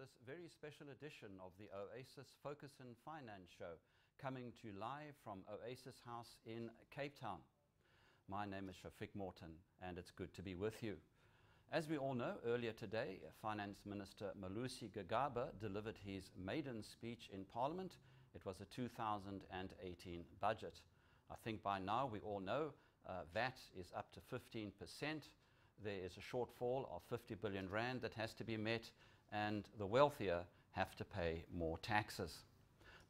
this very special edition of the Oasis Focus and Finance Show, coming to you live from Oasis House in Cape Town. My name is Shafiq Morton, and it's good to be with you. As we all know, earlier today, Finance Minister Malusi Gigaba delivered his maiden speech in Parliament. It was a 2018 budget. I think by now we all know VAT is up to 15%. There is a shortfall of 50 billion rand that has to be met, and the wealthier have to pay more taxes.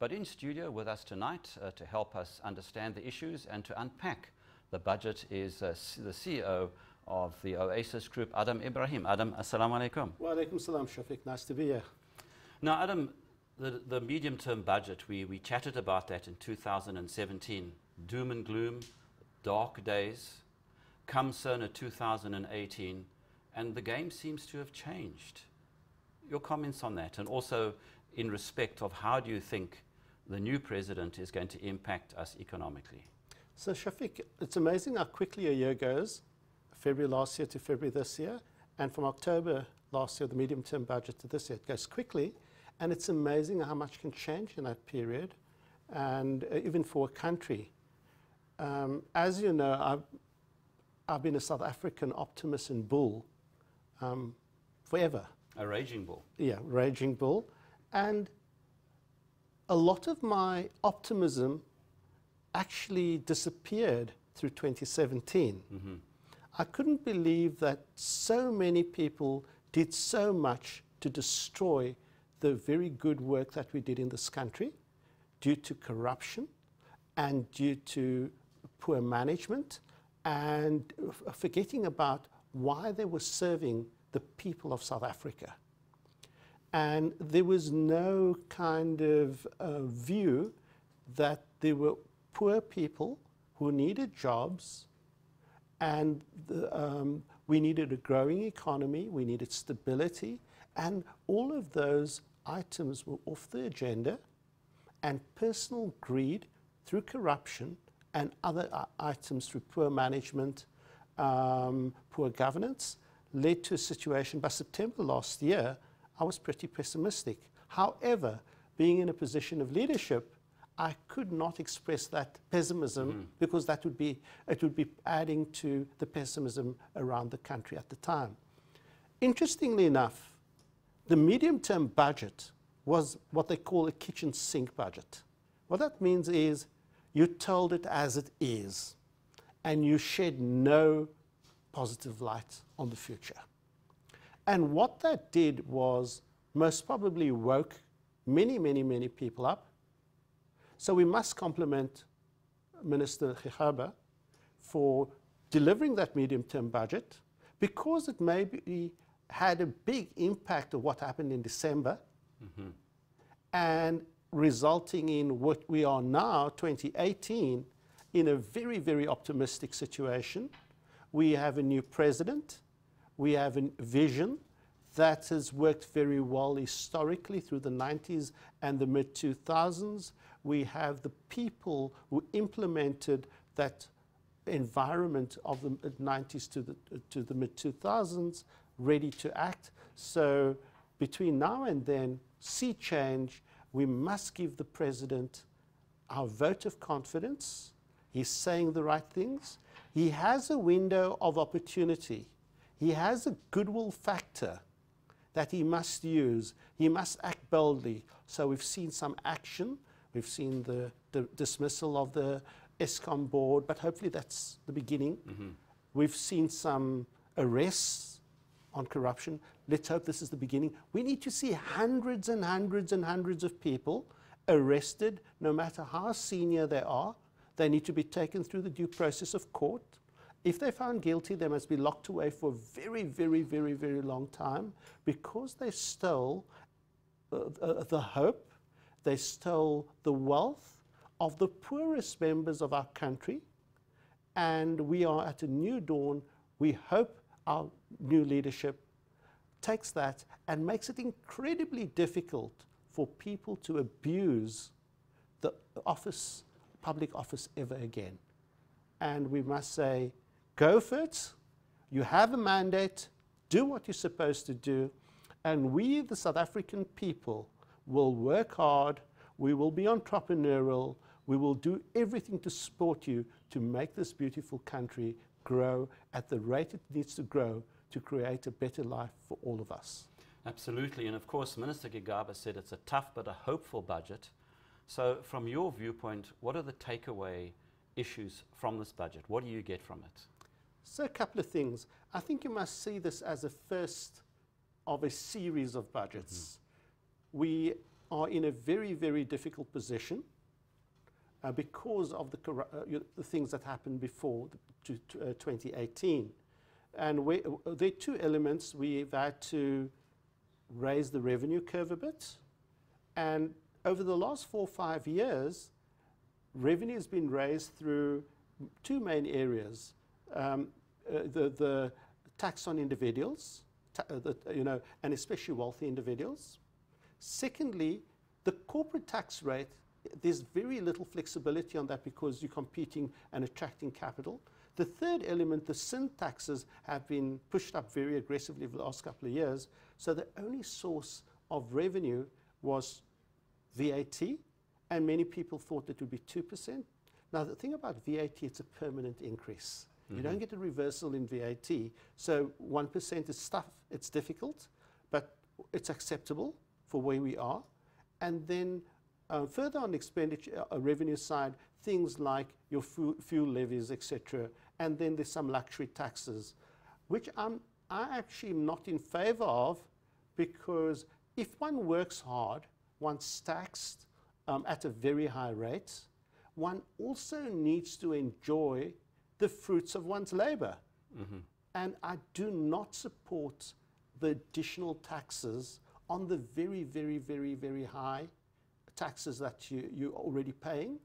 But in studio with us tonight to help us understand the issues and to unpack the budget is the CEO of the Oasis Group, Ebrahim. Adam, assalamu alaikum. Wa alaikum salam, Shafiq. Nice to be here. Now, Adam, the medium-term budget, we chatted about that in 2017. Doom and gloom, dark days. Come CERNA 2018, and the game seems to have changed. Your comments on that, and also in respect of how do you think the new president is going to impact us economically? So, Shafiq, it's amazing how quickly a year goes, February last year to February this year, and from October last year, the medium-term budget to this year, it goes quickly, and it's amazing how much can change in that period, and even for a country. As you know, I've been a South African optimist and bull forever. A raging bull. Yeah, raging bull. And a lot of my optimism actually disappeared through 2017. Mm-hmm. I couldn't believe that so many people did so much to destroy the very good work that we did in this country due to corruption and due to poor management, and forgetting about why they were serving the people of South Africa. And there was no kind of view that there were poor people who needed jobs, and we needed a growing economy, we needed stability, and all of those items were off the agenda, and personal greed through corruption and other items through poor management, poor governance, led to a situation. By September last year, I was pretty pessimistic. However, being in a position of leadership, I could not express that pessimism because it would be adding to the pessimism around the country at the time. Interestingly enough, the medium-term budget was what they call a kitchen sink budget. What that means is you told it as it is, and you shed no positive light on the future. And what that did was most probably woke many, many, many people up. So we must compliment Minister Gigaba for delivering that medium-term budget, because it maybe had a big impact of what happened in December, and resulting in what we are now, 2018, in a very, very optimistic situation. We have a new president. We have a vision that has worked very well historically through the 90s and the mid-2000s. We have the people who implemented that environment of the mid-90s to the mid-2000s ready to act. So between now and then, sea change. We must give the president our vote of confidence. He's saying the right things. He has a window of opportunity. He has a goodwill factor that he must use. He must act boldly. So we've seen some action. We've seen the dismissal of the ESCOM board, but hopefully that's the beginning. We've seen some arrests on corruption. Let's hope this is the beginning. We need to see hundreds and hundreds and hundreds of people arrested, no matter how senior they are. They need to be taken through the due process of court. If they're found guilty, they must be locked away for a very, very, very, very long time, because they stole the hope, they stole the wealth of the poorest members of our country. And we are at a new dawn. We hope our new leadership takes that and makes it incredibly difficult for people to abuse the office, public office, ever again. And we must say, go for it. You have a mandate. Do what you're supposed to do. And we, the South African people, will work hard, we will be entrepreneurial, we will do everything to support you to make this beautiful country grow at the rate it needs to grow to create a better life for all of us. Absolutely, and of course Minister Gigaba said it's a tough but a hopeful budget. So from your viewpoint, what are the takeaway issues from this budget? What do you get from it? So a couple of things. I think you must see this as a first of a series of budgets. We are in a very, very difficult position because of the things that happened before 2018. And there are two elements. We've had to raise the revenue curve a bit. And over the last 4 or 5 years, revenue has been raised through two main areas. The tax on individuals, and especially wealthy individuals. Secondly, the corporate tax rate, there's very little flexibility on that because you're competing and attracting capital. The third element, the sin taxes, have been pushed up very aggressively over the last couple of years. So the only source of revenue was VAT, and many people thought it would be 2%. Now, the thing about VAT, it's a permanent increase. You don't get a reversal in VAT. So 1% is tough, it's difficult, but it's acceptable for where we are. And then further on the expenditure revenue side, things like your fuel levies, etc. And then there's some luxury taxes, which I actually am not in favor of, because if one works hard, one's taxed at a very high rate. One also needs to enjoy the fruits of one's labor. And I do not support the additional taxes on the very, very, very, very high taxes that you're already paying.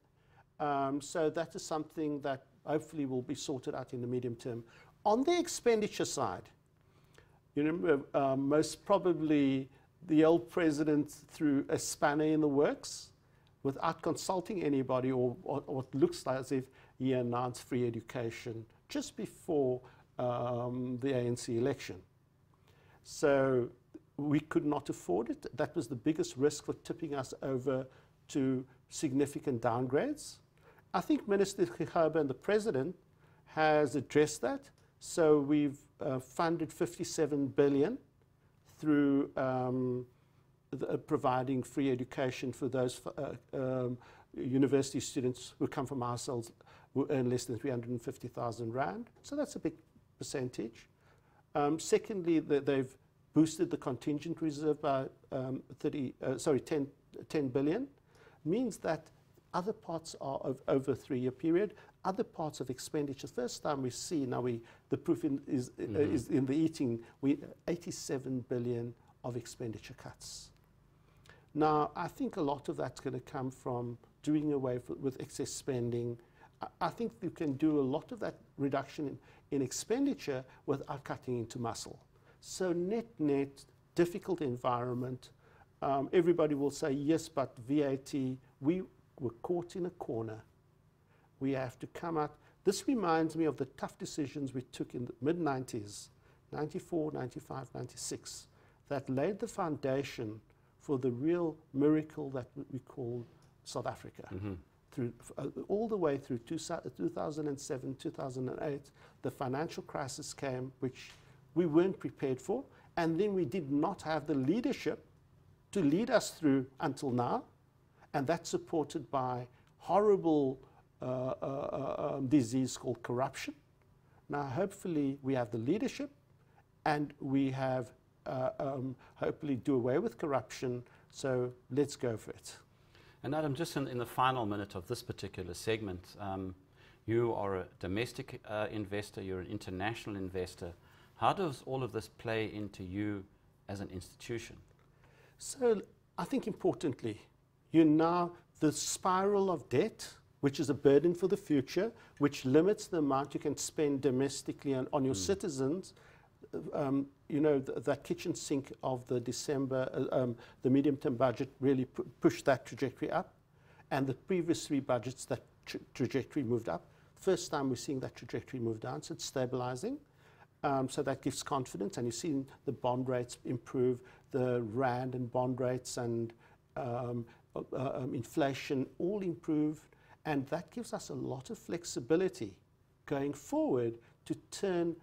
So that is something that hopefully will be sorted out in the medium term. On the expenditure side, you remember most probably the old president threw a spanner in the works without consulting anybody, or what looks like as if he announced free education just before the ANC election. So we could not afford it. That was the biggest risk for tipping us over to significant downgrades. I think Minister Gigaba and the President has addressed that. So we've funded 57 billion through providing free education for those university students who come from households who earn less than 350,000 rand. So that's a big percentage. Secondly, they've boosted the contingent reserve by 10 billion. Means that other parts are over a 3-year period. Other parts of expenditure, first time we see, now the proof is in the eating, 87 billion of expenditure cuts. Now, I think a lot of that's going to come from doing away with excess spending. I think you can do a lot of that reduction in expenditure without cutting into muscle. So net, difficult environment. Everybody will say, yes, but VAT, we were caught in a corner. We have to come out. This reminds me of the tough decisions we took in the mid-90s, 94, 95, 96, that laid the foundation for the real miracle that we call South Africa. Through, all the way through 2007, 2008, the financial crisis came, which we weren't prepared for, and then we did not have the leadership to lead us through until now, and that's supported by horrible disease called corruption. Now, hopefully, we have the leadership, and we have hopefully do away with corruption. So let's go for it. And Adam, just in the final minute of this particular segment, you are a domestic investor, you're an international investor. How does all of this play into you as an institution? So I think importantly, the spiral of debt, which is a burden for the future, which limits the amount you can spend domestically on your citizens. That kitchen sink of the December, the medium-term budget really pushed that trajectory up, and the previous 3 budgets, that trajectory moved up. First time we're seeing that trajectory move down, so it's stabilizing. So that gives confidence, and you've seen the bond rates improve, the rand and bond rates and inflation all improved, and that gives us a lot of flexibility going forward to turn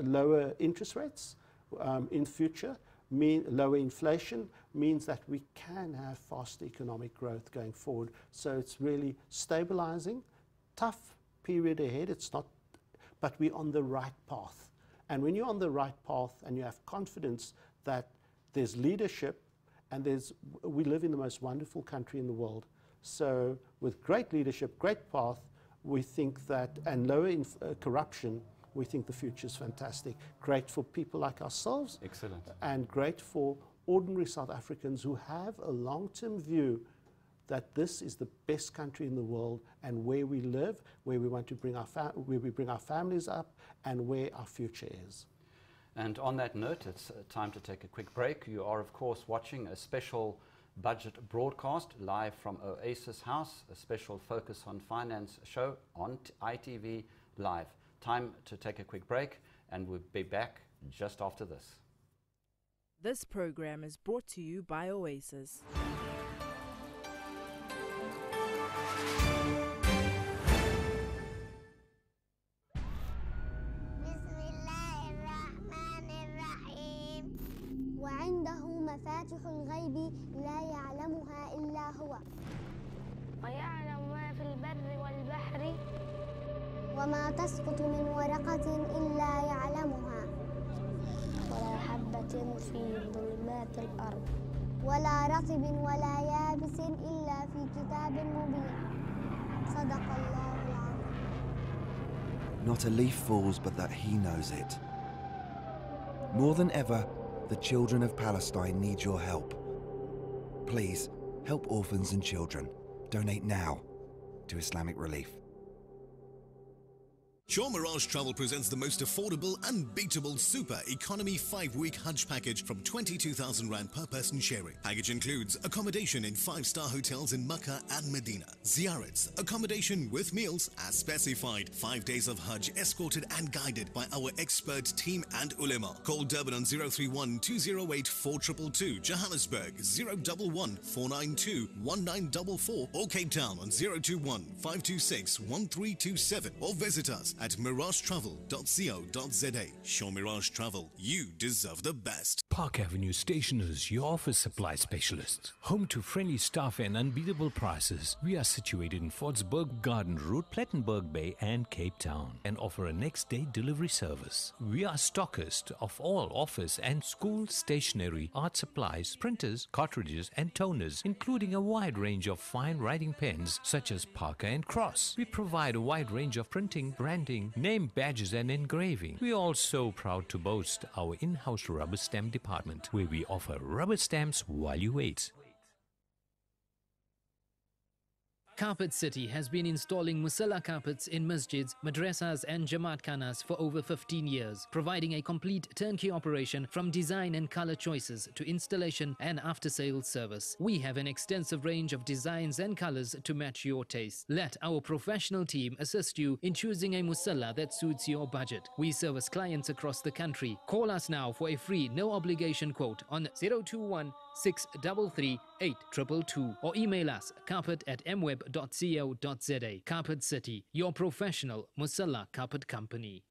lower interest rates in future, lower inflation means that we can have faster economic growth going forward. So it's really stabilizing. Tough period ahead, it's not, but we're on the right path. And when you're on the right path and you have confidence that there's leadership and we live in the most wonderful country in the world. So with great leadership, great path, we think that, and lower corruption, we think the future is fantastic. Great for people like ourselves. Excellent. And great for ordinary South Africans who have a long-term view that this is the best country in the world and where we live, where we want to bring where we bring our families up, and where our future is. And on that note, it's time to take a quick break. You are, of course, watching a special budget broadcast live from Oasis House, a special Focus on Finance show on ITV Live. Time to take a quick break, and we'll be back just after this. This program is brought to you by Oasis. وعنده مفاتح الغيب لا يعلمها إلا هو ويعلم ما في البر والبحر وما تسقط من ورقة إلا يعلمها ولا حبة في ظلمات الأرض ولا رطب ولا يابس إلا في كتاب مبين صدق الله العظيم. Not a leaf falls but that he knows it. More than ever, the children of Palestine need your help. Please, help orphans and children. Donate now to Islamic Relief. Shaw Mirage Travel presents the most affordable, unbeatable super economy 5-week Hajj package from 22,000 Rand per person sharing. Package includes accommodation in 5-star hotels in Makkah and Medina, ziyarats, accommodation with meals as specified, 5 days of Hajj escorted and guided by our expert team and ulema. Call Durban on 031 208 4222, Johannesburg 011 492 1944, or Cape Town on 021 526 1327, or visit us at miragetravel.co.za. Show Mirage Travel, you deserve the best. Park Avenue Stationers, your office supply specialist. Home to friendly staff and unbeatable prices. We are situated in Fordsburg Garden Route, Plettenberg Bay and Cape Town, and offer a next day delivery service. We are stockist of all office and school stationery, art supplies, printers, cartridges and toners, including a wide range of fine writing pens such as Parker and Cross. We provide a wide range of printing, branding, name badges and engraving. We are also proud to boast our in-house rubber stamp department, where we offer rubber stamps while you wait. Carpet City has been installing musalla carpets in masjids, madrasas and jamaat khanas for over 15 years, providing a complete turnkey operation from design and color choices to installation and after-sales service. We have an extensive range of designs and colors to match your taste. Let our professional team assist you in choosing a musalla that suits your budget. We service clients across the country. Call us now for a free, no-obligation quote on 021 633 8222 or email us carpet@mweb.co.za. Carpet City, your professional musalla carpet company.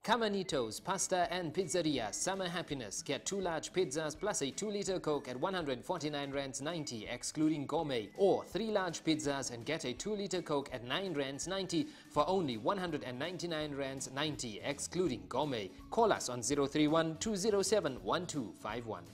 Camanitos Pasta and Pizzeria Summer Happiness. Get 2 large pizzas plus a 2-liter Coke at 149 rands 90 excluding gourmet, or 3 large pizzas and get a 2-liter Coke at 9 rands 90 for only 199 rands 90 excluding gourmet. Call us on 031 207 1251.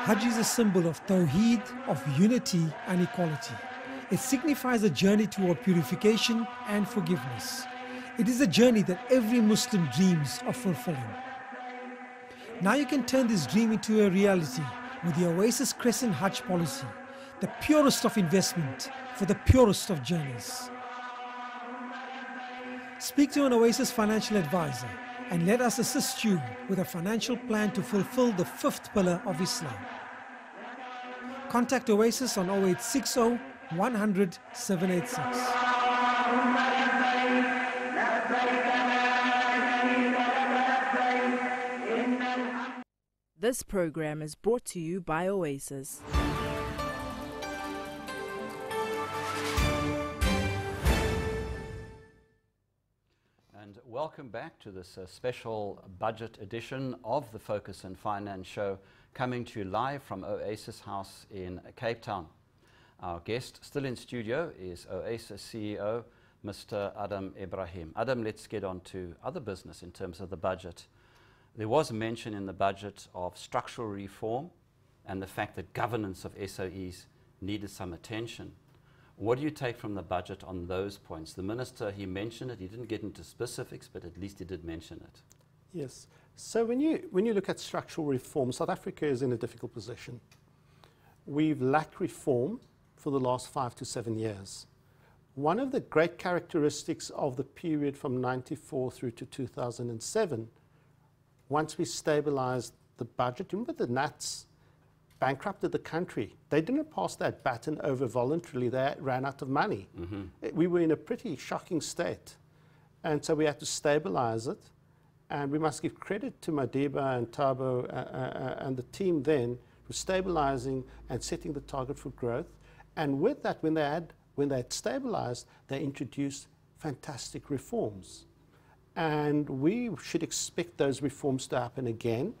Hajj is a symbol of Tawheed, of unity and equality. It signifies a journey toward purification and forgiveness. It is a journey that every Muslim dreams of fulfilling. Now you can turn this dream into a reality with the Oasis Crescent Hajj policy, the purest of investment for the purest of journeys. Speak to an Oasis financial advisor and let us assist you with a financial plan to fulfill the fifth pillar of Islam. Contact Oasis on 0860 100 786. This program is brought to you by Oasis. And welcome back to this special budget edition of the Focus and Finance Show, coming to you live from Oasis House in Cape Town. Our guest still in studio is Oasis CEO, Mr. Adam Ebrahim. Adam, let's get on to other business in terms of the budget. There was mention in the budget of structural reform and the fact that governance of SOEs needed some attention. What do you take from the budget on those points? The minister, he mentioned it, he didn't get into specifics, but at least he did mention it. Yes. So when you look at structural reform, South Africa is in a difficult position. We've lacked reform for the last 5 to 7 years. One of the great characteristics of the period from 94 through to 2007, once we stabilized the budget, remember the Nats bankrupted the country. They didn't pass that baton over voluntarily. They ran out of money. We were in a pretty shocking state. And so we had to stabilize it. And we must give credit to Madiba and Thabo and the team then for stabilizing and setting the target for growth. And with that, when they had stabilized, they introduced fantastic reforms. And we should expect those reforms to happen again.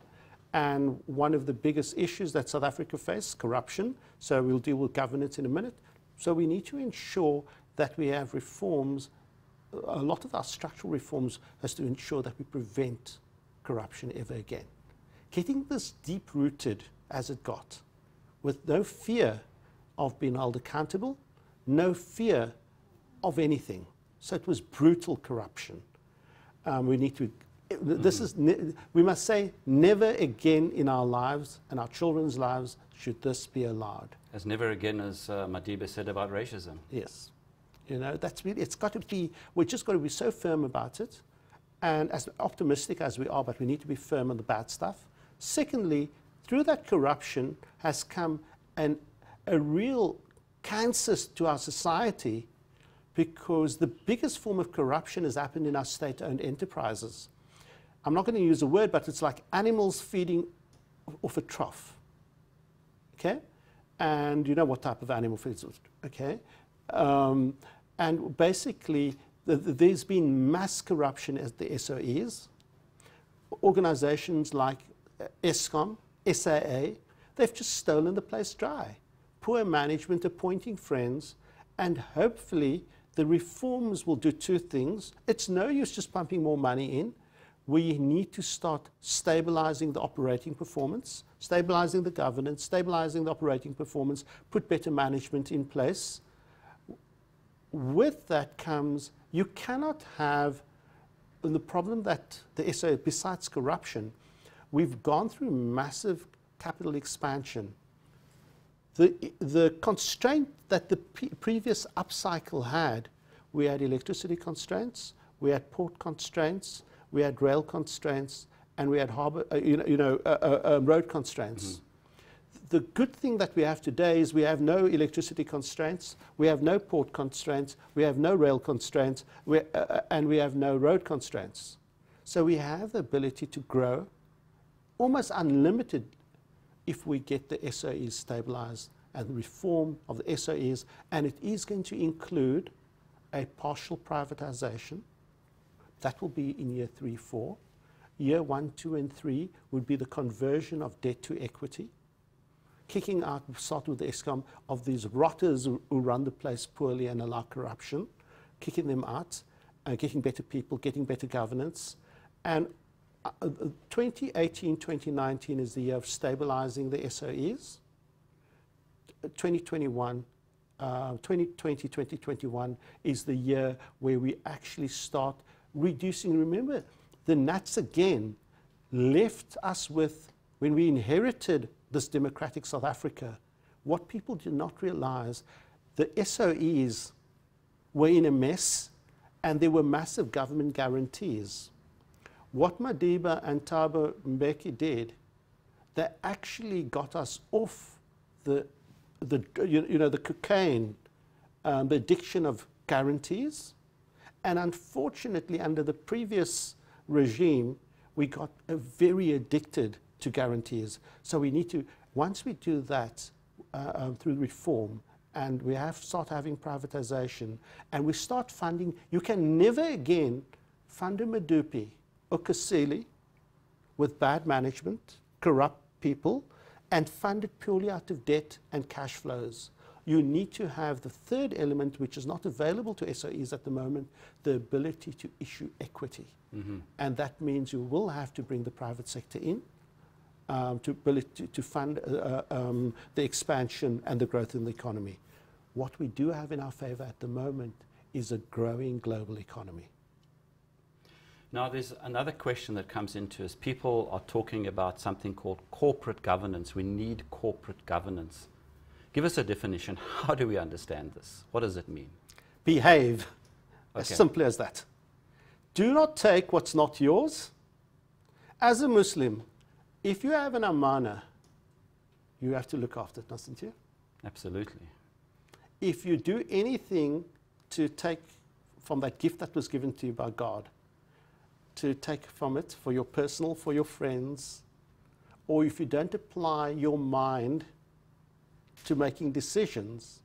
And one of the biggest issues that South Africa faces, corruption. So we'll deal with governance in a minute. So we need to ensure that we have reforms. A lot of our structural reforms has to ensure that we prevent corruption ever again. Getting this deep-rooted as it got, with no fear of being held accountable, no fear of anything. So it was brutal corruption. We need to. We must say, never again in our lives and our children's lives should this be allowed. As never again, as Madiba said about racism. Yes. You know, that's really, it's got to be, we've just got to be so firm about it, and as optimistic as we are, but we need to be firm on the bad stuff. Secondly, through that corruption has come a real cancer to our society, because the biggest form of corruption has happened in our state-owned enterprises. I'm not going to use a word, but it's like animals feeding off a trough, okay? And you know what type of animal feeds, okay? And basically, there's been mass corruption at the SOEs. Organizations like Eskom, SAA, they've just stolen the place dry. Poor management appointing friends, and hopefully the reforms will do two things. It's no use just pumping more money in. We need to start stabilizing the operating performance, stabilizing the governance, stabilizing the operating performance, put better management in place. With that comes, you cannot have the problem that the SOE, besides corruption, we've gone through massive capital expansion. The constraint that the previous upcycle had, we had electricity constraints, we had port constraints, we had rail constraints, and we had harbor, road constraints. The good thing that we have today is we have no electricity constraints, we have no port constraints, we have no rail constraints, and we have no road constraints. So we have the ability to grow almost unlimited if we get the SOEs stabilized and the reform of the SOEs, and it is going to include a partial privatization. That will be in year 3, 4. Year 1, 2, and 3 would be the conversion of debt to equity. Kicking out, start with the Eskom, of these rotters who run the place poorly and allow corruption, kicking them out, getting better people, getting better governance, and 2018, 2019 is the year of stabilizing the SOEs. 2020, 2021 is the year where we actually start reducing. Remember, the Nats again left us with, when we inherited this democratic South Africa, what people did not realize, the SOEs were in a mess and there were massive government guarantees. What Madiba and Thabo Mbeki did, they actually got us off the cocaine, the addiction of guarantees. And unfortunately, under the previous regime, we got very addicted to guarantees. So we need to, once we do that through reform, and we start having privatization, and we start funding, you can never again fund a Madupi or Kasili with bad management, corrupt people, and fund it purely out of debt and cash flows. You need to have the third element, which is not available to SOEs at the moment, the ability to issue equity. And that means you will have to bring the private sector in to fund the expansion and the growth in the economy. What we do have in our favor at the moment is a growing global economy. Now, there's another question that comes into us. People are talking about something called corporate governance. We need corporate governance. Give us a definition. How do we understand this? What does it mean? Behave. Okay. As simple as that. Do not take what's not yours. As a Muslim, if you have an amana, you have to look after it, mustn't you? Absolutely. If you do anything to take from that gift that was given to you by God, to take from it for your personal, for your friends, or if you don't apply your mind to making decisions,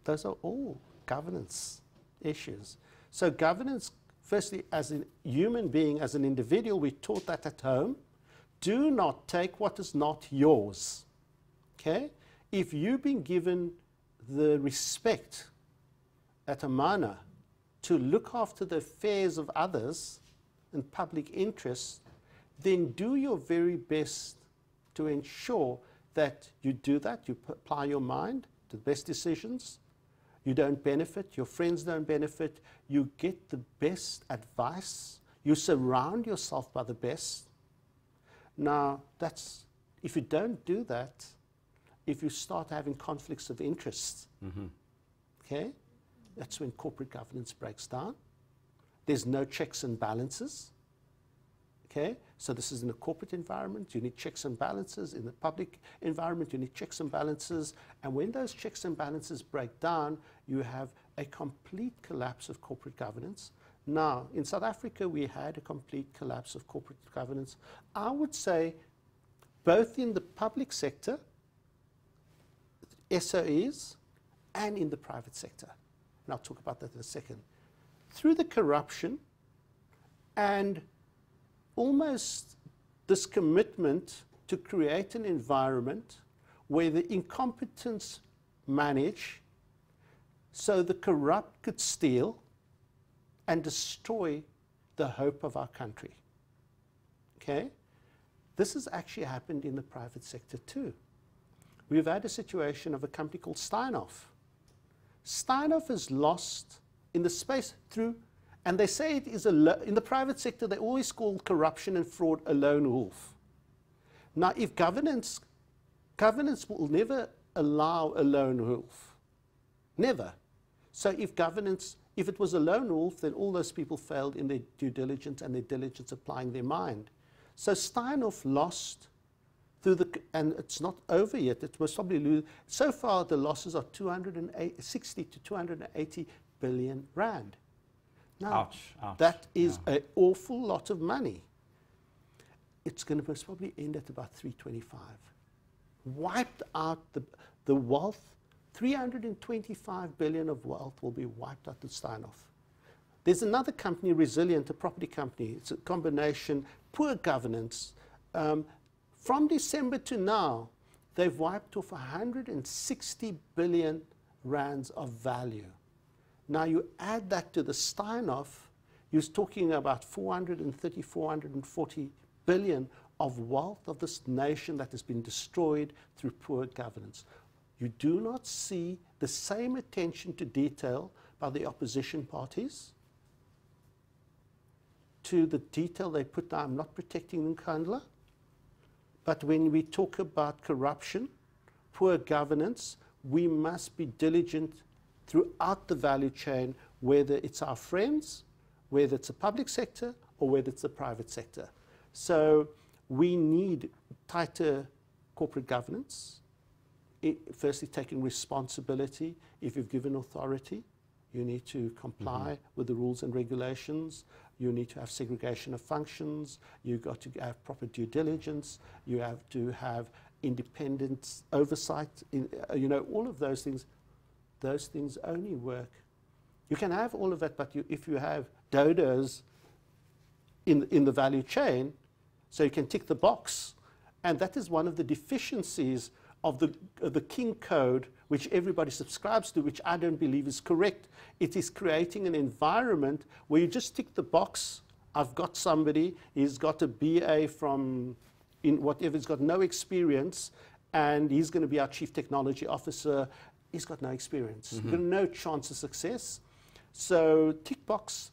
those are all governance issues. So governance, firstly, as a human being, as an individual, we taught that at home. Do not take what is not yours. Okay? If you've been given the respect at Amana to look after the affairs of others in public interest, then do your very best to ensure that you do that, you apply your mind to the best decisions, you don't benefit, your friends don't benefit, you get the best advice, you surround yourself by the best. Now, if you don't do that, if you start having conflicts of interest, okay, that's when corporate governance breaks down. There's no checks and balances. Okay, so this is in a corporate environment, you need checks and balances. In the public environment, you need checks and balances. And when those checks and balances break down, you have a complete collapse of corporate governance. Now, in South Africa, we had a complete collapse of corporate governance. I would say both in the public sector, SOEs, and in the private sector. And I'll talk about that in a second. Through the corruption and almost this commitment to create an environment where the incompetents manage so the corrupt could steal and destroy the hope of our country. Okay? This has actually happened in the private sector too. We've had a situation of a company called Steinhoff. Steinhoff has lost in the space through, and they say it is in the private sector, they always call corruption and fraud a lone wolf. Now, if governance will never allow a lone wolf. Never. So if it was a lone wolf, then all those people failed in their due diligence and their diligence applying their mind. So Steinhoff lost through and it's not over yet, it must probably lose. So far, the losses are 260 to 280 billion rand. Now, ouch. That is an awful lot of money. It's going to most probably end at about 325. Wiped out the wealth, 325 billion of wealth will be wiped out at Steinhoff. There's another company, Resilient, a property company. It's a combination, poor governance. From December to now, they've wiped off 160 billion rands of value. Now you add that to the Steinhoff, you're talking about 430, 440 billion of wealth of this nation that has been destroyed through poor governance. You do not see the same attention to detail by the opposition parties, to the detail they put down. I'm not protecting Nkandla, but when we talk about corruption, poor governance, we must be diligent throughout the value chain, whether it's our friends, whether it's the public sector, or whether it's the private sector. So we need tighter corporate governance. Firstly, taking responsibility. If you've given authority, you need to comply with the rules and regulations. You need to have segregation of functions. You've got to have proper due diligence. You have to have independent oversight. All of those things only work. You can have all of that, but if you have dodos in the value chain, so you can tick the box, and that is one of the deficiencies of the King Code, which everybody subscribes to, which I don't believe is correct. It is creating an environment where you just tick the box. I've got somebody, he's got a BA from in whatever, he's got no experience, and he's going to be our chief technology officer. He's got no experience. He's got no chance of success. So tick box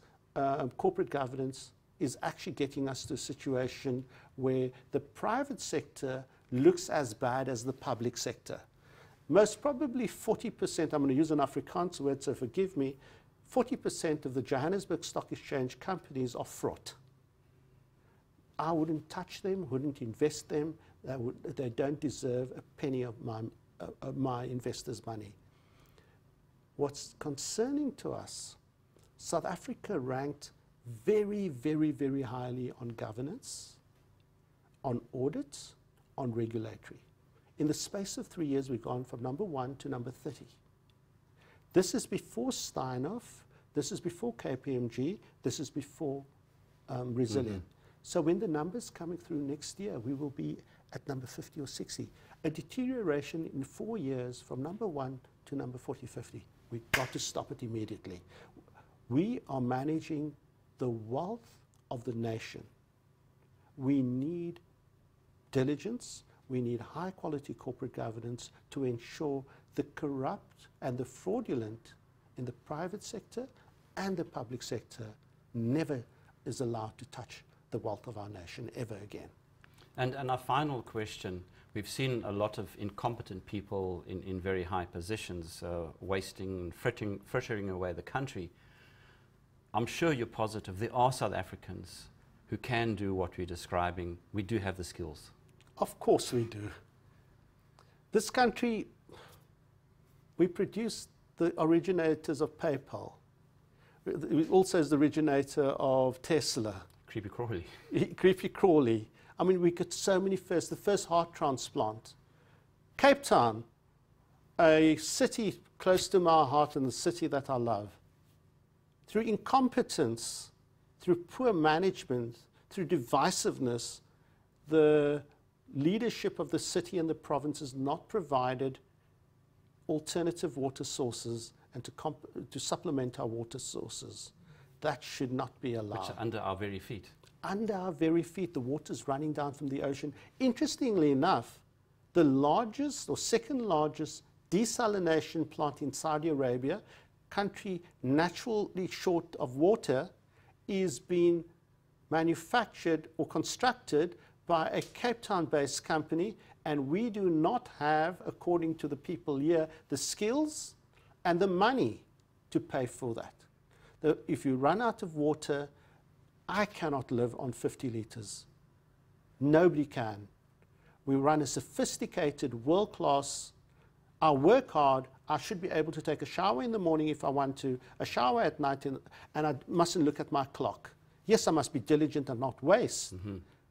corporate governance is actually getting us to a situation where the private sector looks as bad as the public sector. Most probably 40%, I'm going to use an Afrikaans word, so forgive me, 40% of the Johannesburg Stock Exchange companies are fraught. I wouldn't touch them, wouldn't invest them. They don't deserve a penny of my investors' money. What's concerning to us, South Africa ranked very, very, very highly on governance, on audits, on regulatory. In the space of 3 years, we've gone from number 1 to number 30. This is before Steinhoff, this is before KPMG, this is before Resilient. So when the numbers coming through next year, we will be at number 50 or 60. A deterioration in 4 years from number 1 to number 40, 50. We've got to stop it immediately. We are managing the wealth of the nation. We need diligence. We need high quality corporate governance to ensure the corrupt and the fraudulent in the private sector and the public sector never is allowed to touch the wealth of our nation ever again. And our final question, we've seen a lot of incompetent people in very high positions wasting, frittering away the country. I'm sure you're positive there are South Africans who can do what we're describing. We do have the skills. Of course we do. This country, we produce the originators of PayPal. It also is the originator of Tesla. Creepy crawly. Creepy crawly. I mean, we got so many firsts. The first heart transplant. Cape Town, a city close to my heart and the city that I love. Through incompetence, through poor management, through divisiveness, the leadership of the city and the province has not provided alternative water sources and to supplement our water sources. That should not be allowed. Which are under our very feet. Under our very feet, the water's running down from the ocean. Interestingly enough, the largest or second largest desalination plant in Saudi Arabia, country naturally short of water, is being manufactured or constructed by a Cape Town-based company, and we do not have, according to the people here, the skills and the money to pay for that. If you run out of water, I cannot live on 50 litres. Nobody can. We run a sophisticated, world-class, I work hard, I should be able to take a shower in the morning if I want to, a shower at night, and I mustn't look at my clock. Yes, I must be diligent and not waste.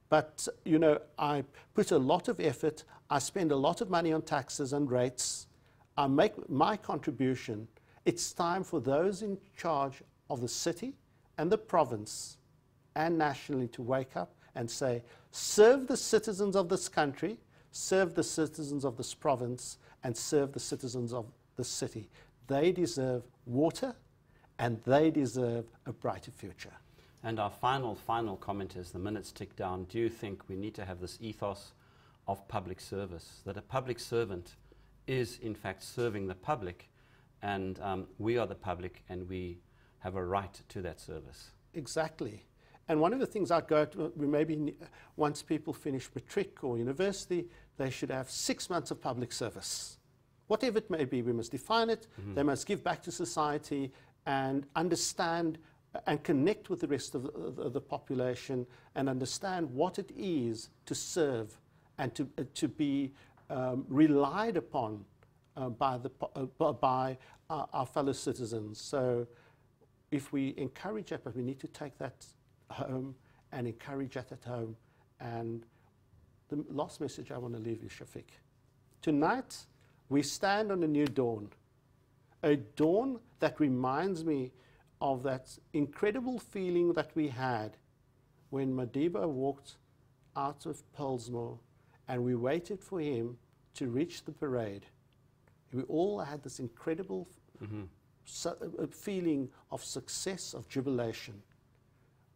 But, you know, I put a lot of effort, I spend a lot of money on taxes and rates, I make my contribution. It's time for those in charge of the city and the province and nationally to wake up and say, serve the citizens of this country, serve the citizens of this province, and serve the citizens of the city. They deserve water and they deserve a brighter future. And our final comment as the minutes tick down, do you think we need to have this ethos of public service, that a public servant is in fact serving the public, and we are the public and we have a right to that service? Exactly. And one of the things I go to, maybe once people finish matric or university, they should have 6 months of public service. Whatever it may be, we must define it. They must give back to society and understand and connect with the rest of the population and understand what it is to serve and to be relied upon by our fellow citizens. So if we encourage that, but we need to take that home and encourage that at home. And the last message I want to leave you, Shafiq. Tonight, we stand on a new dawn, a dawn that reminds me of that incredible feeling that we had when Madiba walked out of Pellsmore and we waited for him to reach the parade. We all had this incredible feeling of success, of jubilation.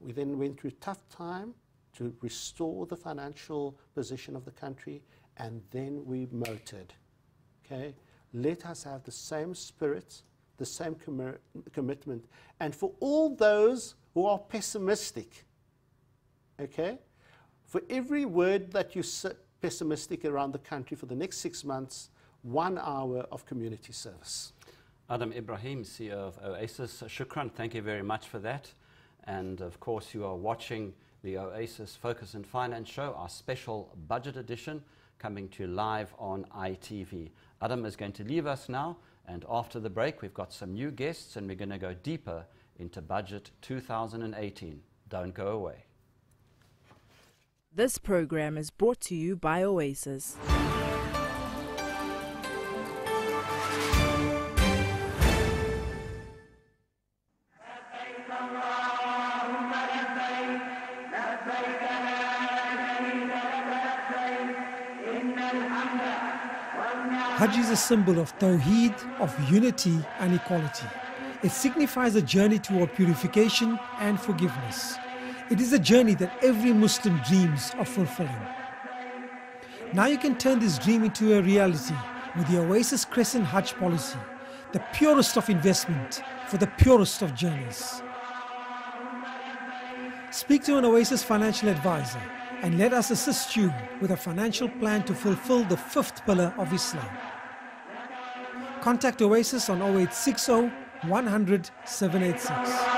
We then went through a tough time to restore the financial position of the country, and then we motored. Okay? Let us have the same spirit, the same commitment. And for all those who are pessimistic, okay, for every word that you say pessimistic around the country for the next 6 months, 1 hour of community service. Adam Ebrahim, CEO of Oasis, shukran, thank you very much for that. And of course you are watching the Oasis Focus and Finance Show, our special budget edition, coming to you live on ITV. Adam is going to leave us now, and after the break we've got some new guests and we're going to go deeper into Budget 2018. Don't go away. This program is brought to you by Oasis. Hajj is a symbol of Tawheed, of unity and equality. It signifies a journey toward purification and forgiveness. It is a journey that every Muslim dreams of fulfilling. Now you can turn this dream into a reality with the Oasis Crescent Hajj policy, the purest of investment for the purest of journeys. Speak to an Oasis financial advisor and let us assist you with a financial plan to fulfill the 5th pillar of Islam. Contact Oasis on 0860 100 786.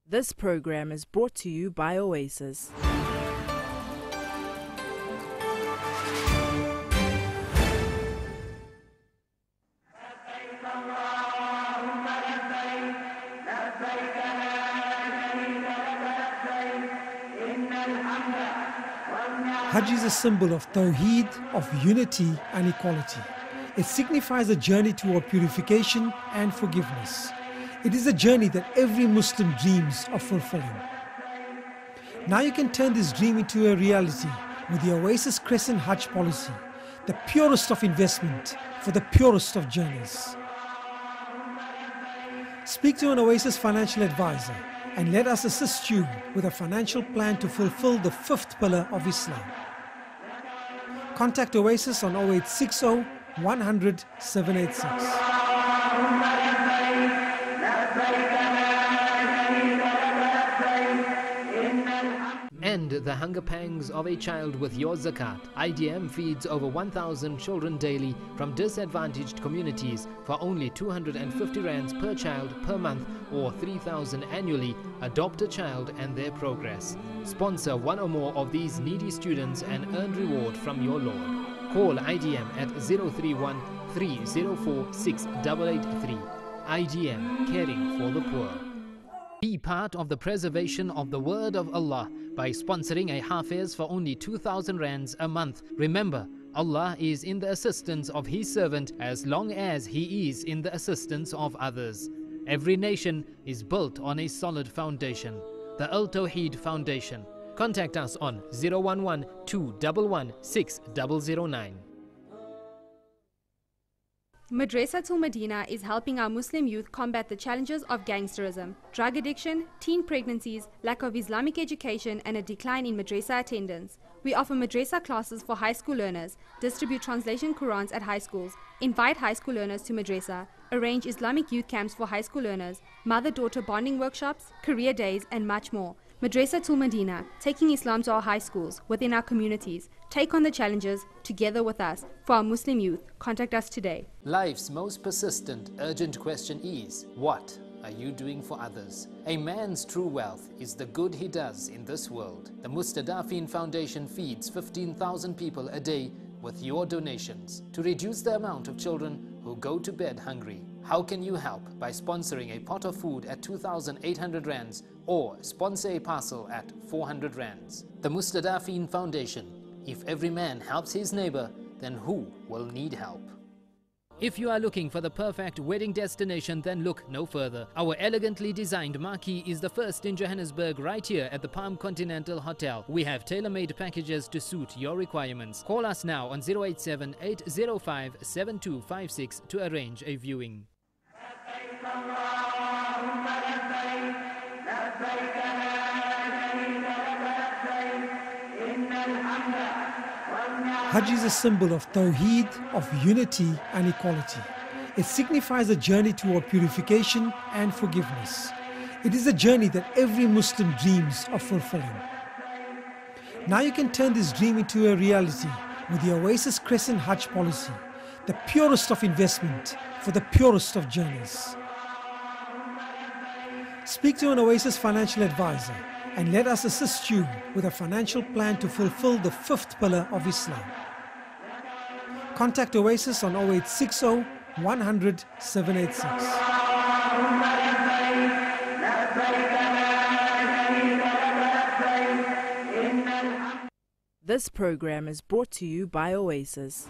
This program is brought to you by Oasis. Hajj is a symbol of Tawheed, of unity and equality. It signifies a journey toward purification and forgiveness. It is a journey that every Muslim dreams of fulfilling. Now you can turn this dream into a reality with the Oasis Crescent Hajj policy, the purest of investment for the purest of journeys. Speak to an Oasis financial advisor and let us assist you with a financial plan to fulfill the 5th pillar of Islam. Contact Oasis on 0860 100 786. End the hunger pangs of a child with your zakat. IDM feeds over 1,000 children daily from disadvantaged communities for only 250 rands per child per month or 3,000 annually. Adopt a child and their progress. Sponsor one or more of these needy students and earn reward from your Lord. Call IDM at 031 304 6883. IDM, caring for the poor. Be part of the preservation of the word of Allah by sponsoring a Hafiz for only 2,000 rands a month. Remember, Allah is in the assistance of His servant as long as He is in the assistance of others. Every nation is built on a solid foundation. The Al Tawheed Foundation. Contact us on 011 211 6009. Madrasatul Medina is helping our Muslim youth combat the challenges of gangsterism, drug addiction, teen pregnancies, lack of Islamic education and a decline in madrasa attendance. We offer madrasa classes for high school learners, distribute translation Qurans at high schools, invite high school learners to madrasa, arrange Islamic youth camps for high school learners, mother-daughter bonding workshops, career days and much more. Madrasatul Medina, taking Islam to our high schools, within our communities. Take on the challenges together with us. For our Muslim youth, contact us today. Life's most persistent, urgent question is, what are you doing for others? A man's true wealth is the good he does in this world. The Mustadafin Foundation feeds 15,000 people a day with your donations to reduce the amount of children who go to bed hungry. How can you help? By sponsoring a pot of food at 2,800 rands or sponsor a parcel at 400 rands. The Mustadafin Foundation. If every man helps his neighbor, then who will need help? If you are looking for the perfect wedding destination, then look no further. Our elegantly designed marquee is the first in Johannesburg, right here at the Palm Continental Hotel. We have tailor-made packages to suit your requirements. Call us now on 087 805 7256 to arrange a viewing. Hajj is a symbol of Tawheed, of unity and equality. It signifies a journey toward purification and forgiveness. It is a journey that every Muslim dreams of fulfilling. Now you can turn this dream into a reality with the Oasis Crescent Hajj policy, the purest of investment for the purest of journeys. Speak to an Oasis financial advisor and let us assist you with a financial plan to fulfill the fifth pillar of Islam. Contact Oasis on 0860 100 786. This program is brought to you by Oasis.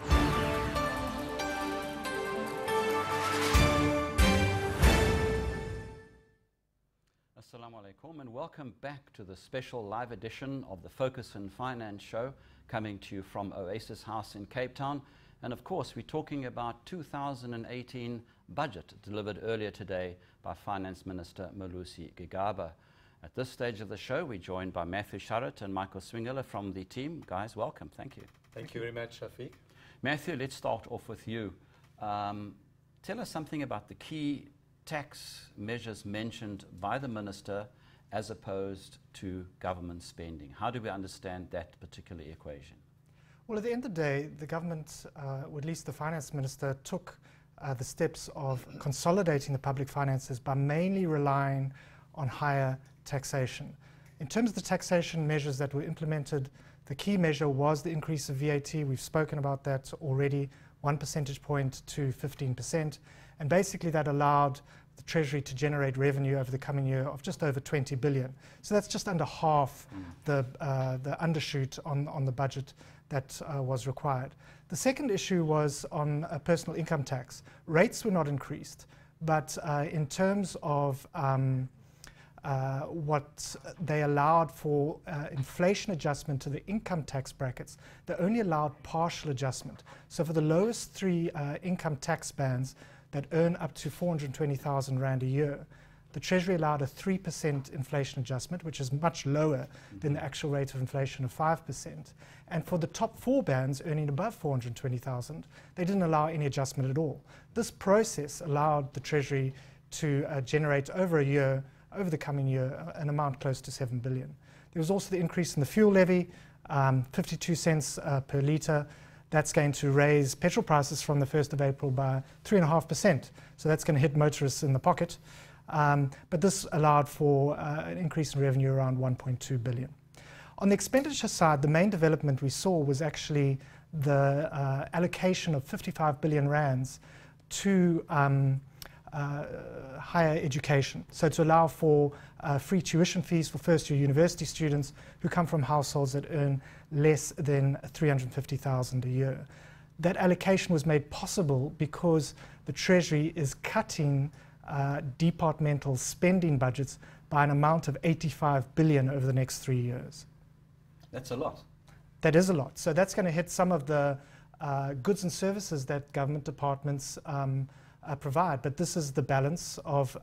Assalamu alaikum and welcome back to the special live edition of the Focus in Finance show, coming to you from Oasis House in Cape Town. And of course, we're talking about 2018 budget delivered earlier today by Finance Minister Malusi Gigaba. At this stage of the show, we're joined by Matthew Sharrett and Michael Swingler from the team. Guys, welcome. Thank you. Thank you very much, Shafiq. Matthew, let's start off with you. Tell us something about the key tax measures mentioned by the minister as opposed to government spending. How do we understand that particular equation? Well, at the end of the day, the government, or at least the finance minister, took the steps of consolidating the public finances by mainly relying on higher taxation. In terms of the taxation measures that were implemented, the key measure was the increase of VAT. We've spoken about that already, 1 percentage point to 15%. And basically that allowed the Treasury to generate revenue over the coming year of just over 20 billion. So that's just under half the undershoot on the budget that was required. The second issue was on personal income tax. Rates were not increased, but in terms of what they allowed for inflation adjustment to the income tax brackets, they only allowed partial adjustment. So for the lowest three income tax bands that earn up to 420,000 Rand a year, the Treasury allowed a 3% inflation adjustment, which is much lower than the actual rate of inflation of 5%. And for the top four bands earning above 420,000, they didn't allow any adjustment at all. This process allowed the Treasury to generate over the coming year, an amount close to 7 billion. There was also the increase in the fuel levy, 52 cents per litre. That's going to raise petrol prices from the 1st of April by 3.5%. So that's going to hit motorists in the pocket. But this allowed for an increase in revenue around 1.2 billion. On the expenditure side, the main development we saw was actually the allocation of 55 billion rands to higher education. So to allow for free tuition fees for first-year university students who come from households that earn less than 350,000 a year. That allocation was made possible because the Treasury is cutting departmental spending budgets by an amount of 85 billion over the next 3 years. That's a lot. That is a lot. So that's going to hit some of the goods and services that government departments provide. But this is the balance of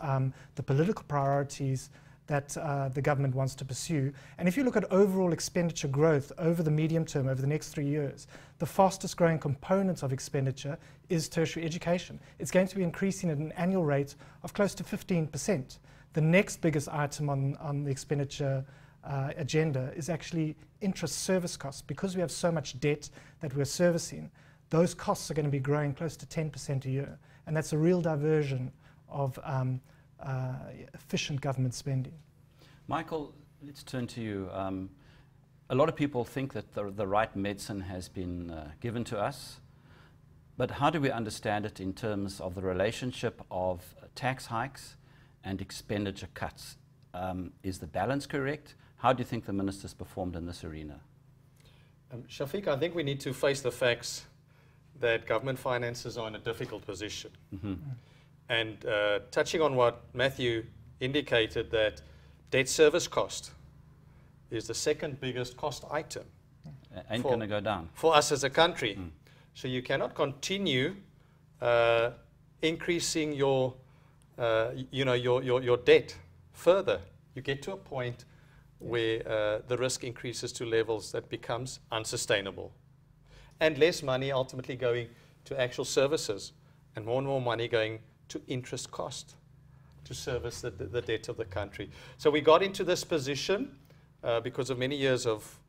the political priorities that the government wants to pursue. And if you look at overall expenditure growth over the medium term, over the next 3 years, the fastest growing component of expenditure is tertiary education. It's going to be increasing at an annual rate of close to 15%. The next biggest item on the expenditure agenda is actually interest service costs. Because we have so much debt that we're servicing, those costs are going to be growing close to 10% a year. And that's a real diversion of efficient government spending. Michael, let's turn to you. A lot of people think that the right medicine has been given to us, but how do we understand it in terms of the relationship of tax hikes and expenditure cuts? Is the balance correct? How do you think the ministers performed in this arena? Shafiq, I think we need to face the facts that government finances are in a difficult position. Mm-hmm. And touching on what Matthew indicated, that debt service cost is the second biggest cost item. Ain't going to go down. For us as a country. So you cannot continue increasing your debt further. You get to a point where the risk increases to levels that becomes unsustainable. And less money ultimately going to actual services, and more money going to interest cost to service the debt of the country. So we got into this position because of many years of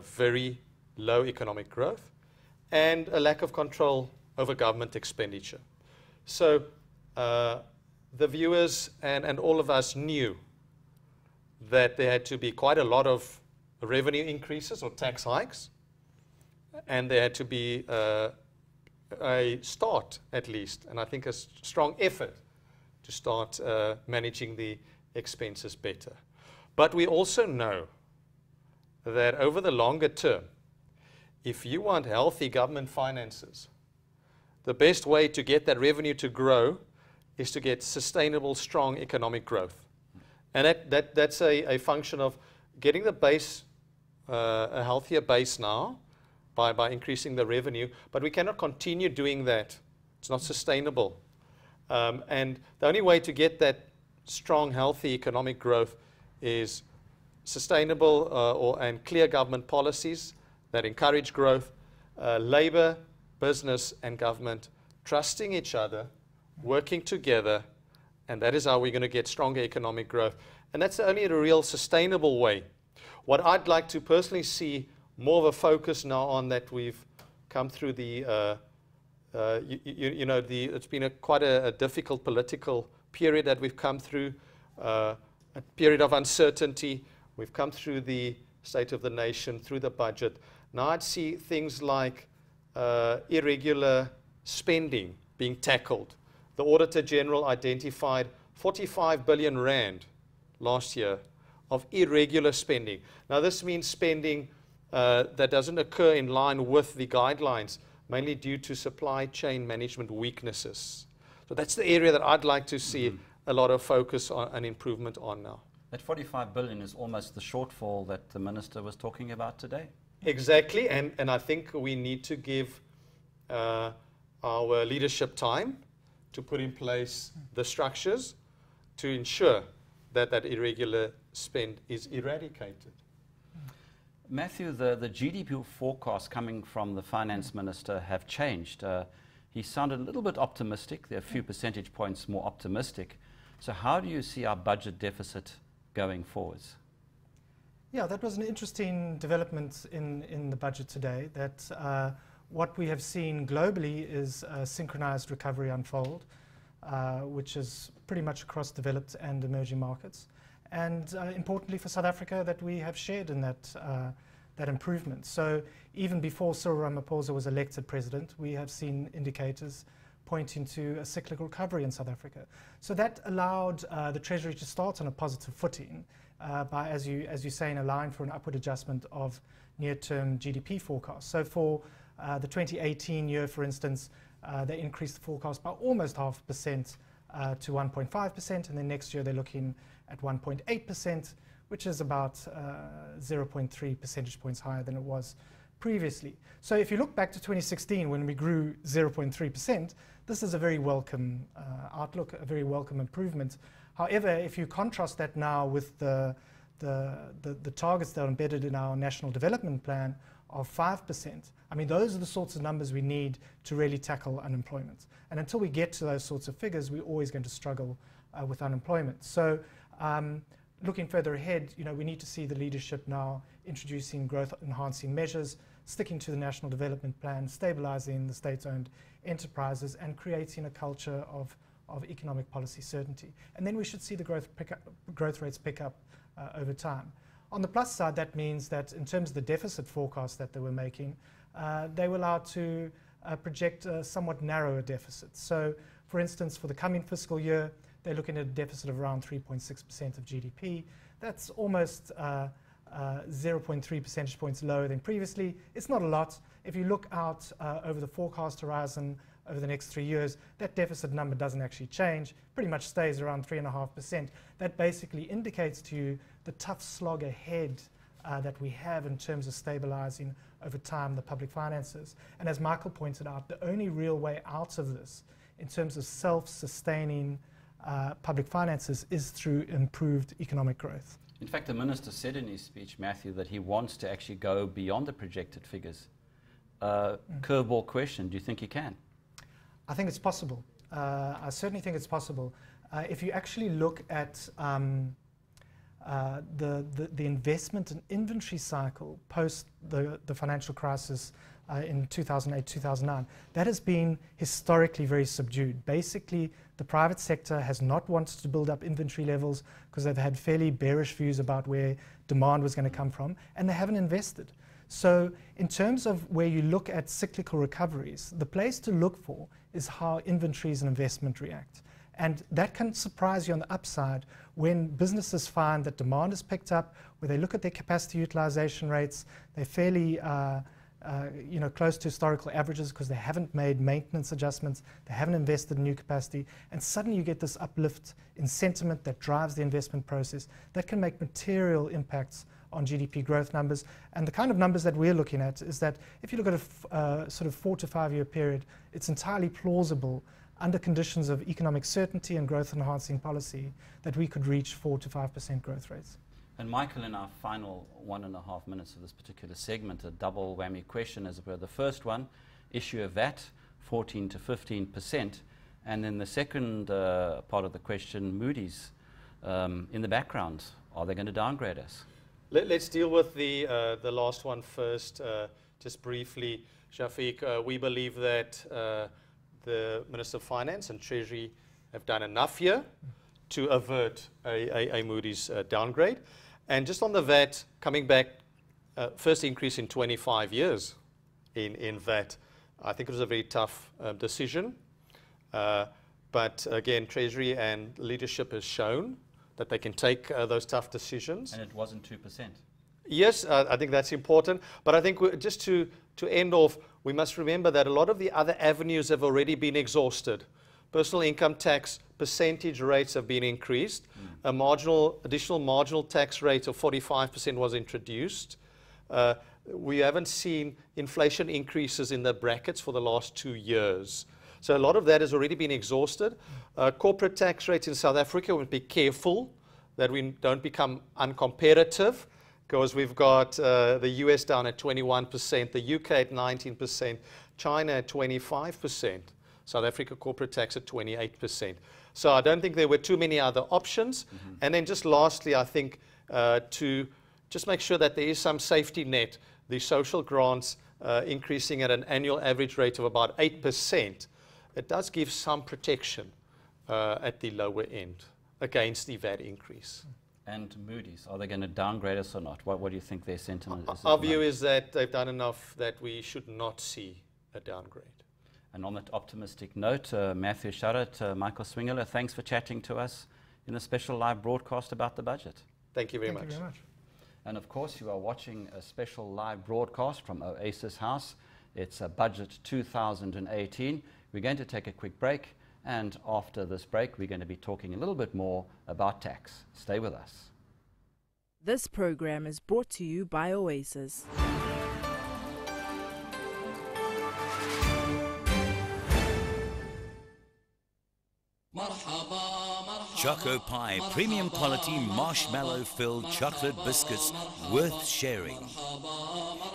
very low economic growth and a lack of control over government expenditure. So the viewers and all of us knew that there had to be quite a lot of revenue increases or tax hikes, and there had to be a start, at least, and I think a strong effort to start managing the expenses better. But we also know that over the longer term, if you want healthy government finances, the best way to get that revenue to grow is to get sustainable, strong economic growth. And that's a function of getting the base, a healthier base now, by increasing the revenue, but we cannot continue doing that. It's not sustainable. And the only way to get that strong, healthy economic growth is sustainable and clear government policies that encourage growth, labor, business, and government trusting each other, working together, and that is how we're going to get stronger economic growth. And that's the only real sustainable way. What I'd like to personally see more of a focus now on that we've come through the, it's been quite a difficult political period that we've come through, a period of uncertainty. We've come through the State of the Nation, through the budget. Now I'd see things like irregular spending being tackled. The Auditor General identified 45 billion rand last year of irregular spending. Now this means spending that doesn't occur in line with the guidelines, mainly due to supply chain management weaknesses. So that's the area that I'd like to see a lot of focus on and improvement on now. That 45 billion is almost the shortfall that the minister was talking about today. Exactly, and I think we need to give our leadership time to put in place the structures to ensure that that irregular spend is eradicated. Matthew, the GDP forecasts coming from the finance minister have changed. He sounded a little bit optimistic. They're a few percentage points more optimistic. So how do you see our budget deficit going forwards? Yeah, that was an interesting development in the budget today, that what we have seen globally is a synchronized recovery unfold, which is pretty much across developed and emerging markets. And importantly for South Africa, that we have shared in that improvement. So even before Cyril Ramaphosa was elected president, we have seen indicators pointing to a cyclical recovery in South Africa. So that allowed the Treasury to start on a positive footing by, as you say, allowing for an upward adjustment of near-term GDP forecasts. So for the 2018 year, for instance, they increased the forecast by almost 0.5% to 1.5%, and then next year they're looking at 1.8%, which is about 0.3 percentage points higher than it was previously. So if you look back to 2016 when we grew 0.3%, this is a very welcome outlook, a very welcome improvement. However, if you contrast that now with the targets that are embedded in our National Development Plan of 5%, I mean, those are the sorts of numbers we need to really tackle unemployment. And until we get to those sorts of figures, we're always going to struggle with unemployment. So looking further ahead, we need to see the leadership now introducing growth-enhancing measures, sticking to the National Development Plan, stabilizing the state-owned enterprises, and creating a culture of economic policy certainty. And then we should see the growth rates pick up over time. On the plus side, that means that in terms of the deficit forecast that they were making, they were allowed to project a somewhat narrower deficit. So, for instance, for the coming fiscal year, they're looking at a deficit of around 3.6% of GDP. That's almost 0.3 percentage points lower than previously. It's not a lot. If you look out over the forecast horizon over the next 3 years, that deficit number doesn't actually change, pretty much stays around 3.5%. That basically indicates to you the tough slog ahead that we have in terms of stabilizing over time the public finances. And as Michael pointed out, the only real way out of this in terms of self-sustaining public finances is through improved economic growth. In fact, the Minister said in his speech, Matthew, that he wants to actually go beyond the projected figures. Curveball question, do you think he can? I think it's possible. I certainly think it's possible. If you actually look at the investment and inventory cycle post the financial crisis in 2008, 2009, that has been historically very subdued. Basically, the private sector has not wanted to build up inventory levels because they've had fairly bearish views about where demand was going to come from, and they haven't invested. So in terms of where you look at cyclical recoveries, the place to look for is how inventories and investment react. And that can surprise you on the upside when businesses find that demand has picked up, where they look at their capacity utilization rates, they're fairly close to historical averages because they haven't made maintenance adjustments, they haven't invested in new capacity, and suddenly you get this uplift in sentiment that drives the investment process that can make material impacts on GDP growth numbers. And the kind of numbers that we're looking at is that if you look at a sort of 4 to 5 year period, it's entirely plausible under conditions of economic certainty and growth enhancing policy that we could reach 4 to 5% growth rates. And Michael, in our final 1.5 minutes of this particular segment, a double whammy question as it were. The first one, issue of VAT, 14 to 15%. And then the second part of the question, Moody's, in the background, are they going to downgrade us? Let's deal with the last one first, just briefly. Shafiq, we believe that the Minister of Finance and Treasury have done enough here to avert a Moody's downgrade. And just on the VAT, coming back, first increase in 25 years in VAT. I think it was a very tough decision. But again, Treasury and leadership has shown that they can take those tough decisions. And it wasn't 2%. Yes, I think that's important. But I think just to end off, we must remember that a lot of the other avenues have already been exhausted. Personal income tax percentage rates have been increased. A additional marginal tax rate of 45% was introduced. We haven't seen inflation increases in the brackets for the last 2 years. So a lot of that has already been exhausted. Corporate tax rates in South Africa, we must be careful that we don't become uncompetitive, because we've got the US down at 21%, the UK at 19%, China at 25%, South Africa corporate tax at 28%. So I don't think there were too many other options. And then just lastly, I think to just make sure that there is some safety net, the social grants increasing at an annual average rate of about 8%, it does give some protection at the lower end against the VAT increase. And Moody's, are they going to downgrade us or not? What do you think their sentiment is? Our view is that they've done enough that we should not see a downgrade. And on that optimistic note, Matthew Sharrat, Michael Swingeler, thanks for chatting to us in a special live broadcast about the budget. Thank you very much. Thank you very much. And of course, you are watching a special live broadcast from Oasis House. It's a Budget 2018. We're going to take a quick break. And after this break, we're going to be talking a little bit more about tax. Stay with us. This program is brought to you by Oasis. Choco Pie, premium quality marshmallow-filled chocolate biscuits worth sharing.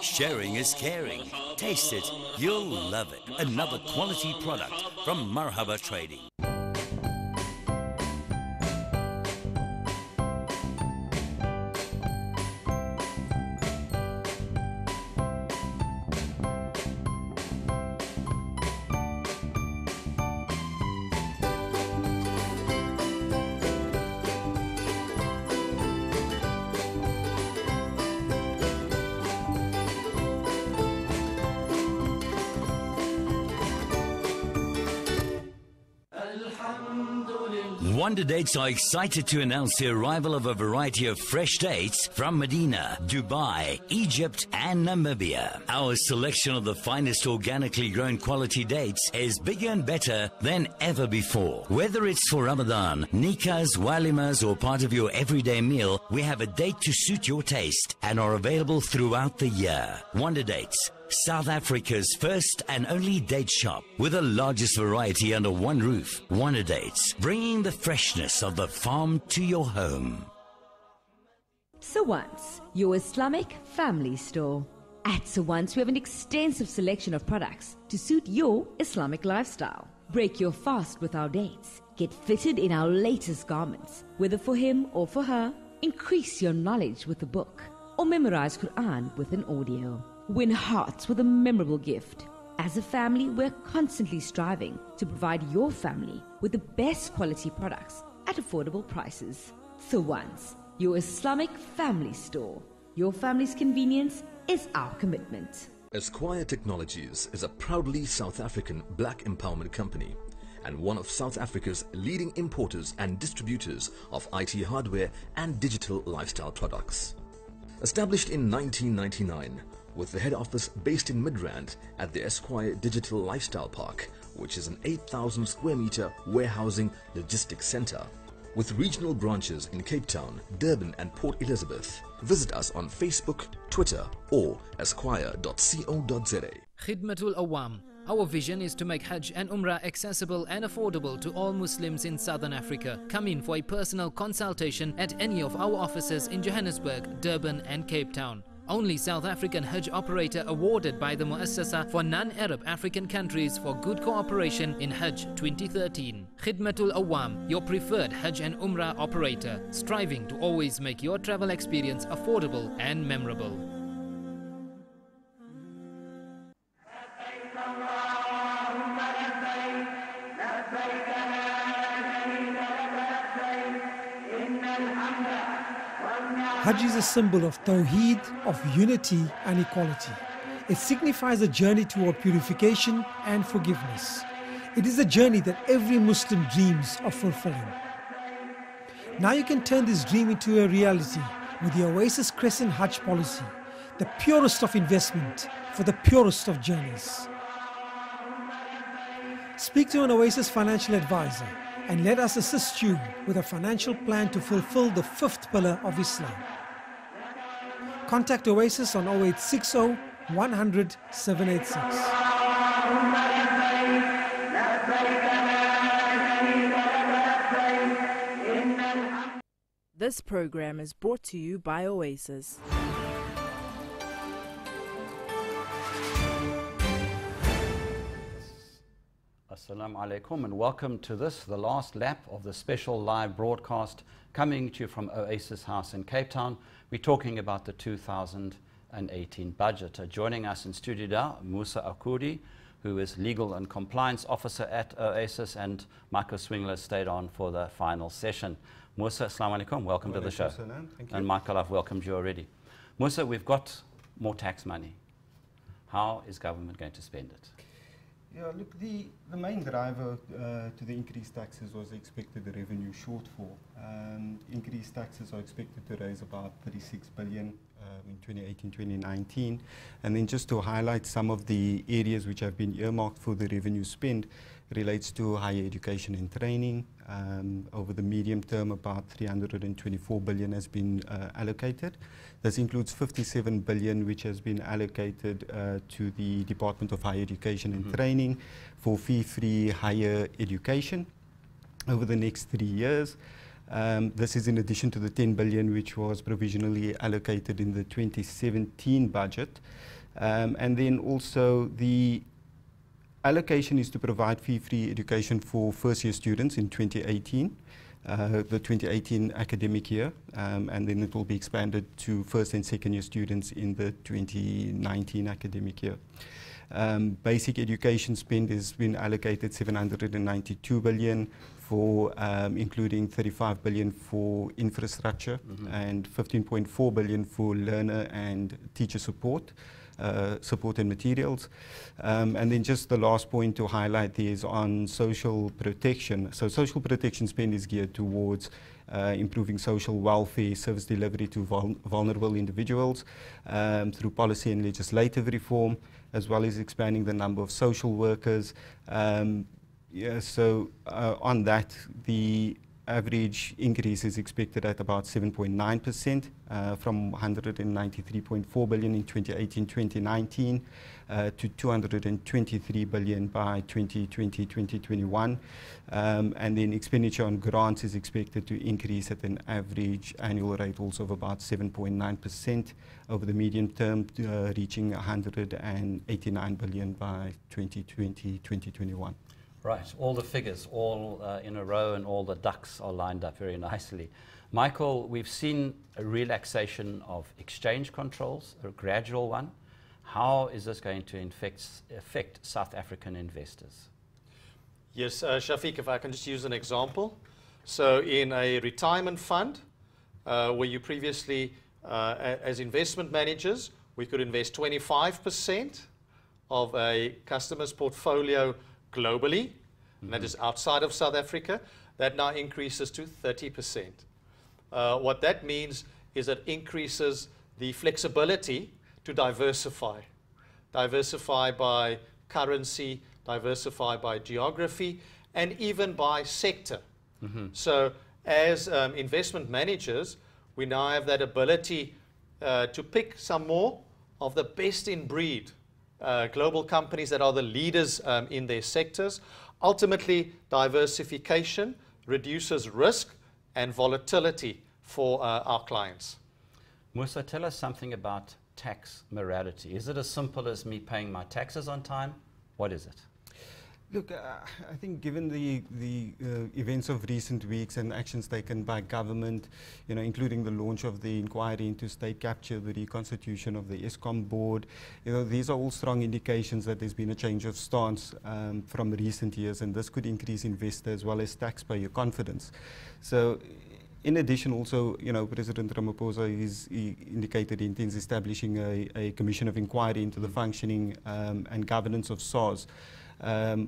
Sharing is caring. Taste it, you'll love it. Another quality product from Marhaba Trading. Wonder Dates are excited to announce the arrival of a variety of fresh dates from Medina, Dubai, Egypt and Namibia. Our selection of the finest organically grown quality dates is bigger and better than ever before. Whether it's for Ramadan, Nikahs, Walimas or part of your everyday meal, we have a date to suit your taste and are available throughout the year. Wonder Dates, South Africa's first and only date shop with the largest variety under one roof. Wonder Dates, bringing the freshness of the farm to your home. Sawans, your Islamic family store. At Sawans, we have an extensive selection of products to suit your Islamic lifestyle. Break your fast with our dates. Get fitted in our latest garments. Whether for him or for her, increase your knowledge with a book or memorize Quran with an audio. Win hearts with a memorable gift. As a family, we're constantly striving to provide your family with the best quality products at affordable prices. Sawans, your Islamic family store. Your family's convenience is our commitment. Esquire Technologies is a proudly South African black empowerment company and one of South Africa's leading importers and distributors of IT hardware and digital lifestyle products. Established in 1999, with the head office based in Midrand at the Esquire Digital Lifestyle Park, which is an 8,000 square meter warehousing logistics center, with regional branches in Cape Town, Durban and Port Elizabeth. Visit us on Facebook, Twitter or esquire.co.za. Khidmatul Awam. Our vision is to make Hajj and Umrah accessible and affordable to all Muslims in Southern Africa. Come in for a personal consultation at any of our offices in Johannesburg, Durban and Cape Town. Only South African Hajj operator awarded by the Muassasa for non-Arab African countries for good cooperation in Hajj 2013. Khidmatul Awam, your preferred Hajj and Umrah operator, striving to always make your travel experience affordable and memorable. Hajj is a symbol of Tawheed, of unity and equality. It signifies a journey toward purification and forgiveness. It is a journey that every Muslim dreams of fulfilling. Now you can turn this dream into a reality with the Oasis Crescent Hajj policy, the purest of investment for the purest of journeys. Speak to an Oasis financial advisor and let us assist you with a financial plan to fulfill the fifth pillar of Islam. Contact Oasis on 0860 100 786. This program is brought to you by Oasis. Assalamu alaikum and welcome to this, the last lap of the special live broadcast coming to you from Oasis House in Cape Town. We're talking about the 2018 budget. Joining us in studio now, Musa Akudi, who is Legal and Compliance Officer at Oasis, and Michael Swingler stayed on for the final session. Musa, assalamu alaikum, welcome to the show. Thank you. And Michael, I've welcomed you already. Musa, we've got more tax money. How is government going to spend it? Yeah, look, the main driver to the increased taxes was the expected revenue shortfall. Increased taxes are expected to raise about 36 billion in 2018-2019. And then just to highlight some of the areas which have been earmarked for the revenue spend, relates to higher education and training. Over the medium term, about 324 billion has been allocated. This includes 57 billion which has been allocated to the Department of Higher Education and Training for fee-free higher education over the next 3 years. This is in addition to the 10 billion which was provisionally allocated in the 2017 budget. And then also the allocation is to provide fee-free education for first-year students in 2018, the 2018 academic year, and then it will be expanded to first and second-year students in the 2019 academic year. Basic education spend has been allocated 792 billion for including 35 billion for infrastructure and 15.4 billion for learner and teacher support. Support and materials. And then just the last point to highlight is on social protection. So social protection spend is geared towards improving social welfare, service delivery to vulnerable individuals through policy and legislative reform, as well as expanding the number of social workers. On that, the average increase is expected at about 7.9% from 193.4 billion in 2018-2019 to 223 billion by 2020-2021. And then expenditure on grants is expected to increase at an average annual rate also of about 7.9% over the medium term, reaching 189 billion by 2020-2021. Right, all the figures, all in a row, and all the ducks are lined up very nicely. Michael, we've seen a relaxation of exchange controls, a gradual one. How is this going to affect South African investors? Yes, Shafiq, if I can just use an example. So in a retirement fund, where you previously, as investment managers, we could invest 25% of a customer's portfolio globally, and that is outside of South Africa. That now increases to 30%. What that means is it increases the flexibility to diversify by currency, diversify by geography, and even by sector. So as investment managers, we now have that ability to pick some more of the best in breed global companies that are the leaders in their sectors. Ultimately, diversification reduces risk and volatility for our clients. Musa, tell us something about tax morality. Is it as simple as me paying my taxes on time? What is it? Look, I think given the events of recent weeks and actions taken by government, including the launch of the inquiry into state capture, the reconstitution of the Eskom board, these are all strong indications that there's been a change of stance from recent years, and this could increase investor as well as taxpayer confidence. So, in addition, also, President Ramaphosa he indicated he intends establishing a commission of inquiry into the functioning and governance of SARS.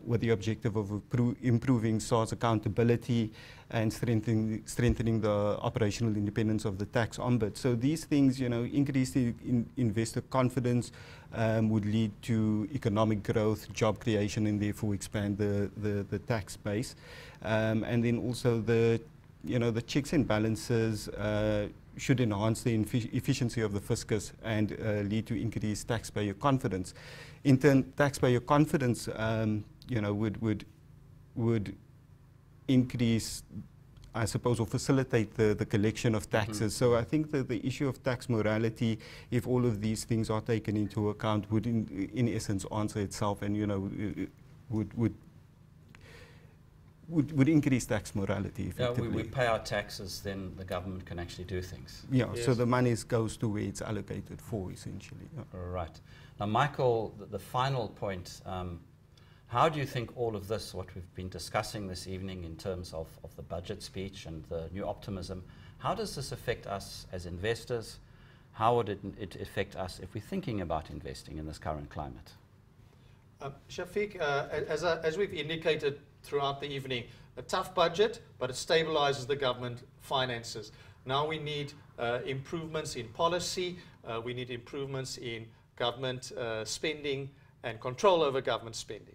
With the objective of improving SARS accountability and strengthening the operational independence of the tax ombud. So these things, increase the investor confidence, would lead to economic growth, job creation, and therefore expand the tax base. And then also the checks and balances should enhance the efficiency of the fiscus and lead to increased taxpayer confidence. In turn, taxpayer confidence, would increase, I suppose, or facilitate the collection of taxes. So I think that the issue of tax morality, if all of these things are taken into account, would in essence answer itself, and would increase tax morality effectively. We pay our taxes, then the government can actually do things. Yeah, yes. So the money goes to where it's allocated for, essentially. Yeah. Right. Now, Michael, the final point, how do you think all of this, what we've been discussing this evening in terms of the budget speech and the new optimism, how does this affect us as investors? How would it affect us if we're thinking about investing in this current climate? Shafiq, as we've indicated throughout the evening, a tough budget, but it stabilizes the government finances. Now we need improvements in policy, we need improvements in government spending and control over government spending.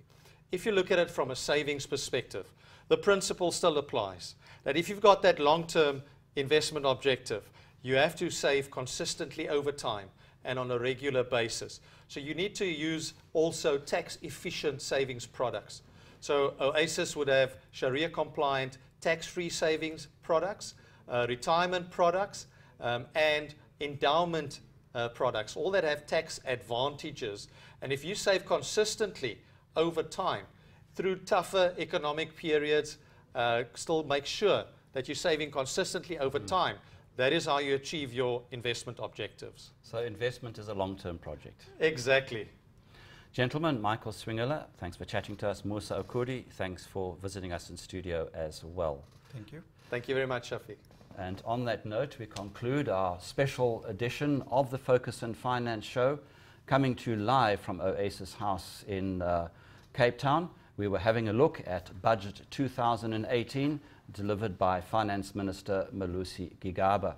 if you look at it from a savings perspective, the principle still applies. That if you've got that long-term investment objective, you have to save consistently over time and on a regular basis. So you need to use also tax-efficient savings products. So Oasis would have Sharia-compliant, tax-free savings products, retirement products, and endowment products, all that have tax advantages. And if you save consistently over time, through tougher economic periods, still make sure that you're saving consistently over time. That is how you achieve your investment objectives. So investment is a long-term project. Exactly. Gentlemen, Michael Swingerle, thanks for chatting to us. Musa Okudi, thanks for visiting us in studio as well. Thank you. Thank you very much, Shafiq. And on that note, we conclude our special edition of the Focus on Finance show, coming to you live from Oasis House in Cape Town. We were having a look at Budget 2018, delivered by Finance Minister Malusi Gigaba.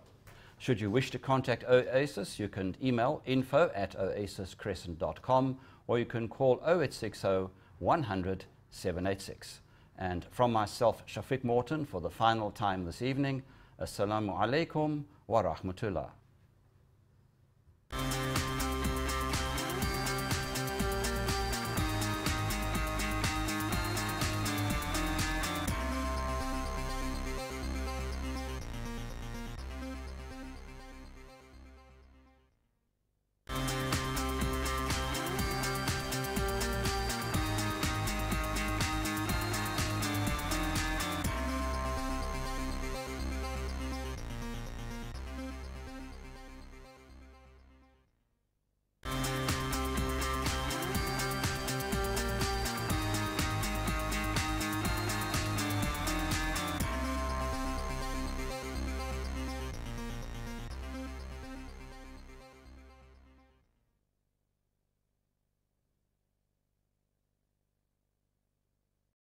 Should you wish to contact Oasis, you can email info@oasiscrescent.com, or you can call 0860 100 786. And from myself, Shafiq Morton, for the final time this evening, Assalamu alaikum wa rahmatullah.